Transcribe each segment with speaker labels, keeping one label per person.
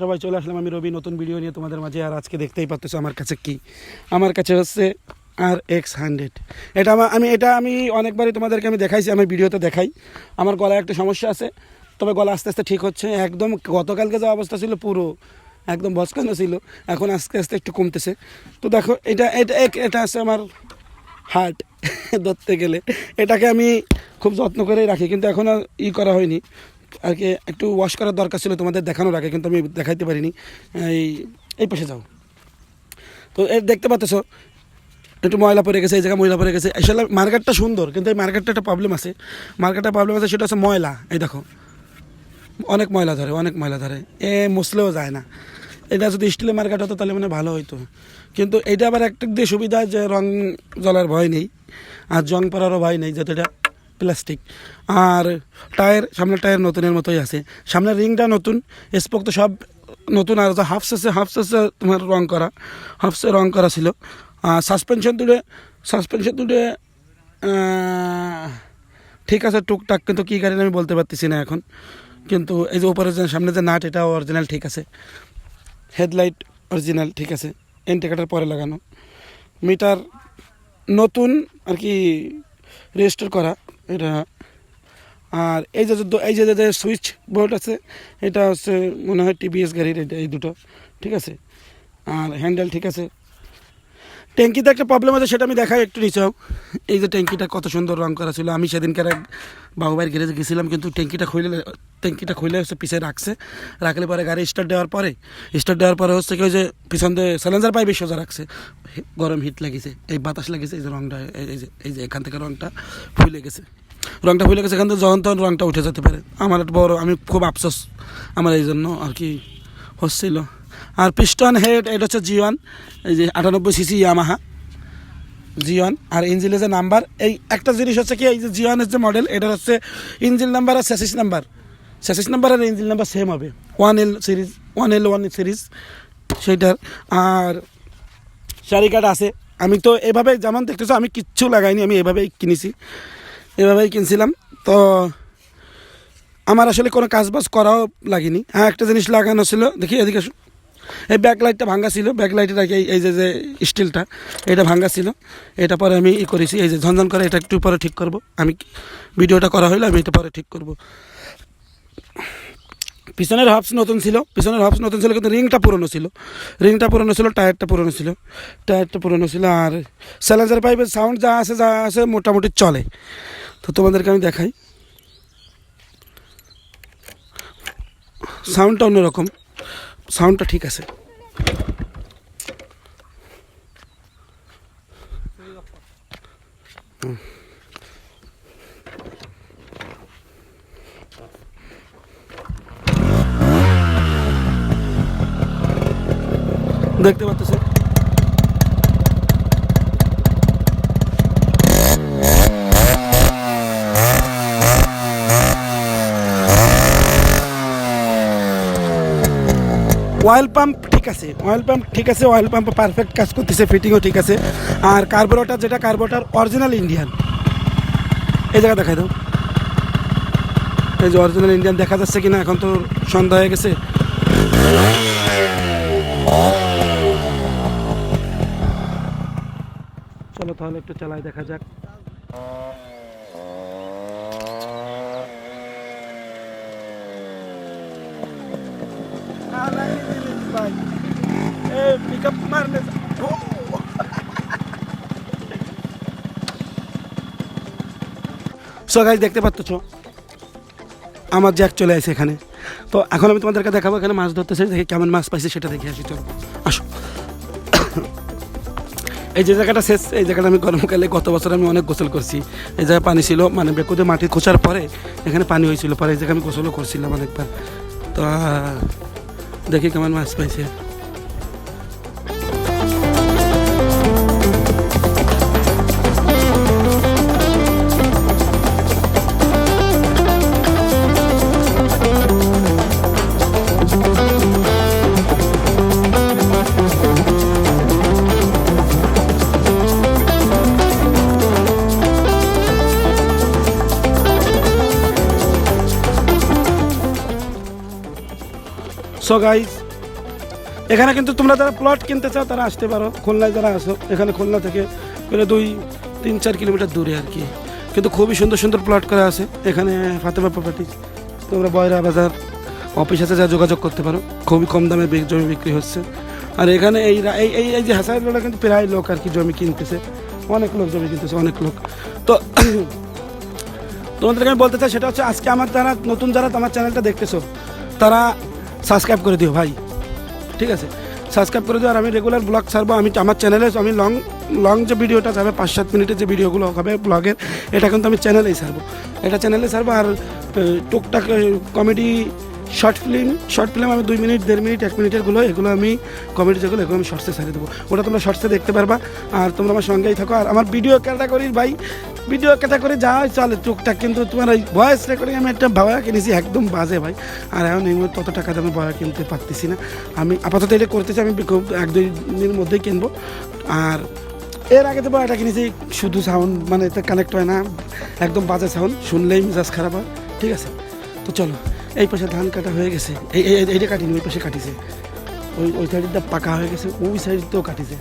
Speaker 1: সবাই চলে আসলাম আমি রবি নতুন ভিডিও নিয়ে তোমাদের মাঝে। আর আজকে দেখতেই পাচ্ছ আমার কাছে কি, আমার কাছে হচ্ছে RX 100। আমি অনেকবারই তোমাদেরকে আমি দেখাইছি, আমি ভিডিওতে দেখাই। আমার গলায় একটা সমস্যা আছে, তবে গলা আস্তে আস্তে ঠিক হচ্ছে। একদম গতকালকে যে অবস্থা ছিল পুরো একদম বসকানো ছিল, এখন আস্তে আস্তে একটু কমতেছে। তো দেখো এটা এটা এটা আছে আমার হার্ট ধরতে গেলে। এটাকে আমি খুব যত্ন করেই রাখি, কিন্তু এখনও করা হয়নি আর কি। একটু ওয়াশ করার দরকার ছিল তোমাদের দেখানোর আগে, কিন্তু আমি দেখাইতে পারিনি। এই পাশে যাও, তো দেখতে পাচ্ছ একটু ময়লা পড়ে গেছে, এই জায়গায় ময়লা পড়ে গেছে। আসলে মার্কেটটা সুন্দর, কিন্তু এই মার্কেটটা একটা প্রবলেম আছে। সেটা হচ্ছে ময়লা। এই দেখো অনেক ময়লা ধরে, মুছলেও যায় না। এটা যদি স্টিলের মার্কেট হতো তাহলে মানে ভালো হতো, কিন্তু এটা আবার একটা দিয়ে সুবিধা যে রং জ্বলার ভয় নেই আর জং পড়ারও ভয় নেই, যেহেতু এটা প্লাস্টিক। আর সামনের টায়ার নতুনের মতোই আছে, সামনের রিংটা নতুন, স্পোক তো সব নতুন। আর হাফসেসে তোমার হাফসে রং করা ছিল। সাসপেনশন দুটো ঠিক আছে টুকটাক, কিন্তু কী গাড়ি আমি বলতে পারতেছি না এখন। কিন্তু এই যে উপরে যে সামনে যে নাট, এটা অরিজিনাল ঠিক আছে। হেডলাইট অরিজিনাল ঠিক আছে, ইন্ডিকেটার পরে লাগানো, মিটার নতুন আর কি, রেজিস্টার করা এটা। আর এই যে সুইচ বোর্ড আছে, এটা হচ্ছে মনে হয় TVS গাড়ির, এটা এই দুটো ঠিক আছে। আর হ্যান্ডেল ঠিক আছে। ট্যাঙ্কিতে একটা প্রবলেম আছে, সেটা আমি দেখাই একটু নিচাও। এই যে ট্যাঙ্কিটা কত সুন্দর রং করা ছিল, আমি সেদিনকার এক বাবুবাইয়ের গ্যারেজে গেছিলাম, কিন্তু ট্যাঙ্কিটা খুলে হচ্ছে পিছিয়ে রাখলে পরে গাড়ি স্টার্ট দেওয়ার পরে হচ্ছে কি, ওই যে পিছন দিয়ে স্যালেঞ্জার পাইপে সোজা রাখছে, গরম হিট লেগেছে, এই বাতাস লেগেছে, এই যে রংটা এই যে এখান থেকে রংটা ফুলে গেছে, এখান থেকে যখন তখন রংটা উঠে যেতে পারে। আমার একটা আমি খুব আফসোস আমার এই জন্য আর কি হচ্ছিল। আর পিস্টন হেড এটা হচ্ছে G1, এই যে 98cc ইয়ামাহা G1। আর ইঞ্জিনের যে নাম্বার, এই একটা জিনিস হচ্ছে কি, এই যে G1 এর যে মডেল, এটার হচ্ছে ইঞ্জিন নাম্বার আর স্যাসিস নাম্বার আর ইঞ্জিন নাম্বার সেম হবে, 1L সিরিজ সেইটার। আর চারিকাট আছে। আমি তো এভাবে যেমন দেখতেছো, আমি কিচ্ছু লাগাইনি, আমি এভাবেই কিনছিলাম। তো আমার আসলে কোনো কাজবাজ করাও লাগেনি। একটা জিনিস লাগানো ছিল, দেখি এদিকে আসুন। এই ব্যাকলাইটটা ভাঙা ছিল, ব্যাকলাইটের আগে এই যে স্টিলটা, এটা ভাঙা ছিল। এটা পরে আমি করেছি, এই যে ঝনঝন করে, এটা একটু পরে ঠিক করব। আমি ভিডিওটা করা হইলে আমি এটা পরে ঠিক করব। পিছনের হবস নতুন ছিল, কিন্তু রিংটা পুরনো ছিল, টায়ারটা পুরনো ছিল। আর স্যালেঞ্জার পাইপের সাউন্ড যা আছে মোটামুটি চলে। তো তোমাদেরকে আমি দেখাই, সাউন্ডটা অন্যরকম, সাউন্ডটা ঠিক আছে। দেখতে পাচ্ছ অয়েল পাম্প ঠিক আছে, অয়েল পাম্প পারফেক্ট কাজ করতেছে, ফিটিংও ঠিক আছে। আর কার্বোরেটর অরিজিনাল ইন্ডিয়ান, এই জায়গা দেখাই দাও, এই যে অরিজিনাল ইন্ডিয়ান দেখা যাচ্ছে কিনা, এখন তো সন্ধ্যা হয়ে গেছে। চলো তাহলে একটু চালাই দেখা যাক। সো গাইস দেখতে পাচ্ছ আমার জ্যাক চলে আসে এখানে। তো এখন আমি তোমাদেরকে দেখাবো এখানে মাছ ধরতেছে, দেখি কেমন মাছ পাইছে সেটা দেখে আসি। চলো আসো। এই যে জায়গাটা শেষ, এই জায়গাটা আমি গরমকালে গত বছর আমি অনেক গোসল করছি। এই জায়গায় পানি ছিল, মানে বেকুদে মাটি খোঁচার পরে এখানে পানি হয়েছিল, পরে এই জায়গায় আমি গোসলও করছিলাম অনেকবার। তো দেখি কেমন মাছ পাইছে। সো গাইস এখানে কিন্তু তোমরা যারা প্লট কিনতে চাও তারা আসতে পারো, খুলনায় যারা আসো, এখানে খুলনা থেকে প্রায় 2-3-4 কিলোমিটার দূরে আর কি, কিন্তু খুবই সুন্দর সুন্দর প্লট করা আছে এখানে ফাতেমা প্রপার্টি। তোমরা বয়রা বাজার অফিস আছে, যা যোগাযোগ করতে পারো, খুবই কম দামে জমি বিক্রি হচ্ছে। আর এখানে এই এই এই যে হাসান রোডে কিন্তু প্রায় লোক আর কি জমি কিনতেছে, অনেক লোক জমি কিনতেছে, অনেক লোক। তো তোমাদেরকে আমি বলতে চাই সেটা হচ্ছে, আজকে আমার যারা নতুন যারা আমার চ্যানেলটা দেখতেছো তারা সাবস্ক্রাইব করে দিও ভাই, ঠিক আছে? সাবস্ক্রাইব করে দিও। আর আমি রেগুলার ব্লগ ছাড়বো, আমি আমার চ্যানেলে আমি লং যে ভিডিওটা যাবে 5-7 মিনিটের যে ভিডিওগুলো হবে ব্লগের, এটা কিন্তু আমি চ্যানেলেই ছাড়বো, চ্যানেলে ছাড়বো। আর টুকটাক কমেডি শর্ট ফিল্ম আমি 2 মিনিট 1.5 মিনিট 1 মিনিটেরগুলো, এগুলো আমি কমেডি যেগুলো এগুলো আমি শর্টসে ছাড়িয়ে দেবো, ওটা তোমরা শর্টসে দেখতে পারবা। আর তোমরা আমার সঙ্গেই থাকো। আর আমার ভিডিও ক্যাটাগরির ভাই, ভিডিও ক্যাটাগরি যা চলে টুকটাক, কিন্তু তোমার ওই ভয়েস রেকর্ডিং আমি একটা বয়া কিনেছি, একদম বাজে ভাই। আর এখন এই মুহূর্তে তত টাকা দামে বয়া কিনতে পারতেছি না, আমি আপাতত এটা করতেছি, আমি খুব 1-2 দিনের মধ্যেই কিনবো। আর এর আগে তো বয়াটা কিনেছি, শুধু সাউন্ড মানে এটা কানেক্ট হয় না, একদম বাজে সাউন্ড, শুনলেই মেজাজ খারাপ হয়, ঠিক আছে? তো চলো, এই পাশে ধান কাটা হয়ে গেছে, এইটা কাটিনি, ওই পাশে কাটিছে, ওই সাইডটা পাকা হয়ে গেছে, ওই সাইডটাও কাটিছে।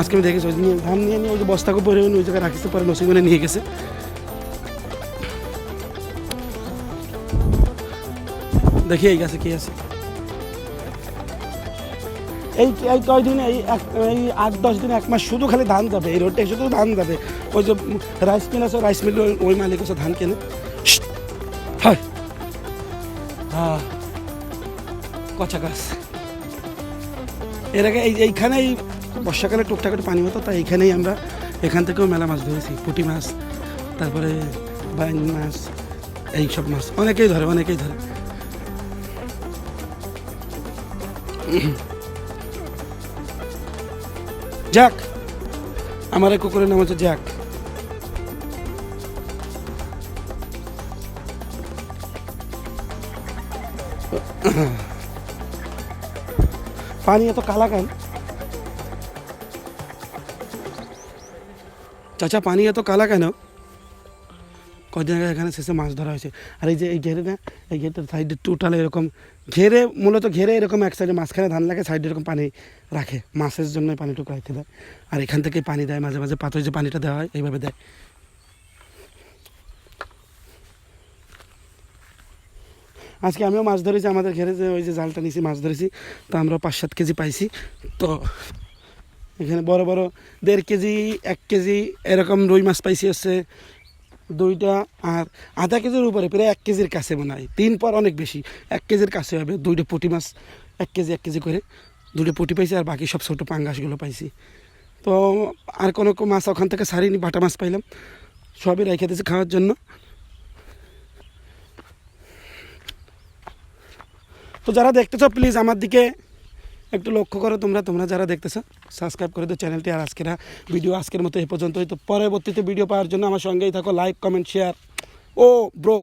Speaker 1: আজকে আমি দেখেছি ওই নিয়ে ধান নিয়ে ওই যে বস্তাকে পরে ওই জায়গায় রাখিতে পরে নসিমনে নিয়ে গেছে। দেখি এই গাছে কি আছে। এই কয়দিন এই 8-10 দিন 1 মাস শুধু খালি ধান যাবে, এই রোডটা শুধু ধান যাবে। ওই যে রাইস মিল আছে, রাইস মিল ওই মালিক আছে ধান কেনে। হয় হ্যাঁ, কচা গাছ। এর আগে এইখানেই বর্ষাকালে টুকটাক পানি হতো, তাই এইখানেই আমরা এখান থেকেও মেলা মাছ ধরেছি, পুঁটি মাছ, তারপরে বাইন মাছ, এইসব মাছ অনেকেই ধরে। জ্যাক, আমার এই কুকুরের নাম হচ্ছে জ্যাক। পানি এত কালা কেন চাচা, পানি এত কালা কেন? কদিন আগে এখানে শেষে মাছ ধরা হয়েছে। আর এই যে এই ঘেরে না, এই ঘেরটার সাইডে টোটাল এরকম ঘেরে, মূলত ঘেরে এরকম এক সাইডে মাঝখানে ধান লাগে, সাইডে এরকম পানি রাখে, মাছের জন্য পানিটুকু রাখতে দেয়। আর এখান থেকে পানি দেয়, মাঝে মাঝে পাথরে যে পানিটা দেওয়া হয় এইভাবে দেয়। আজকে আমিও মাছ ধরেছি, আমাদের ঘেরে যে ওই যে জালটা নিয়েছি মাছ ধরেছি, তো আমরা 5-7 কেজি পাইছি। তো এখানে বড় বড় 1.5 কেজি 1 কেজি এরকম রুই মাছ পাইছি হচ্ছে 2টা, আর আধা কেজির উপরে প্রায় 1 কেজির কাছে মনে হয়, 3 পর অনেক বেশি, 1 কেজির কাছে হবে। 2টা পুঁটি মাছ 1 কেজি করে 2টা পুঁটি পাইছি, আর বাকি সব ছোটো পাঙ্গাসগুলো পাইছি। তো আর কোনো মাছ ওখান থেকে ছাড়িনি, বাটা মাছ পাইলাম, সবই রেখে দিয়েছি খাওয়ার জন্য। তো যারা দেখতেছ প্লিজ আমার দিকে একটু লক্ষ্য করো, তোমরা যারা দেখতেছো সাবস্ক্রাইব করে দিও চ্যানেলটি। আর আজকের মতো এই পর্যন্তই। তো পরবর্তীতে ভিডিও পাওয়ার জন্য আমার সঙ্গেই থাকো, লাইক কমেন্ট শেয়ার। ও ব্রো।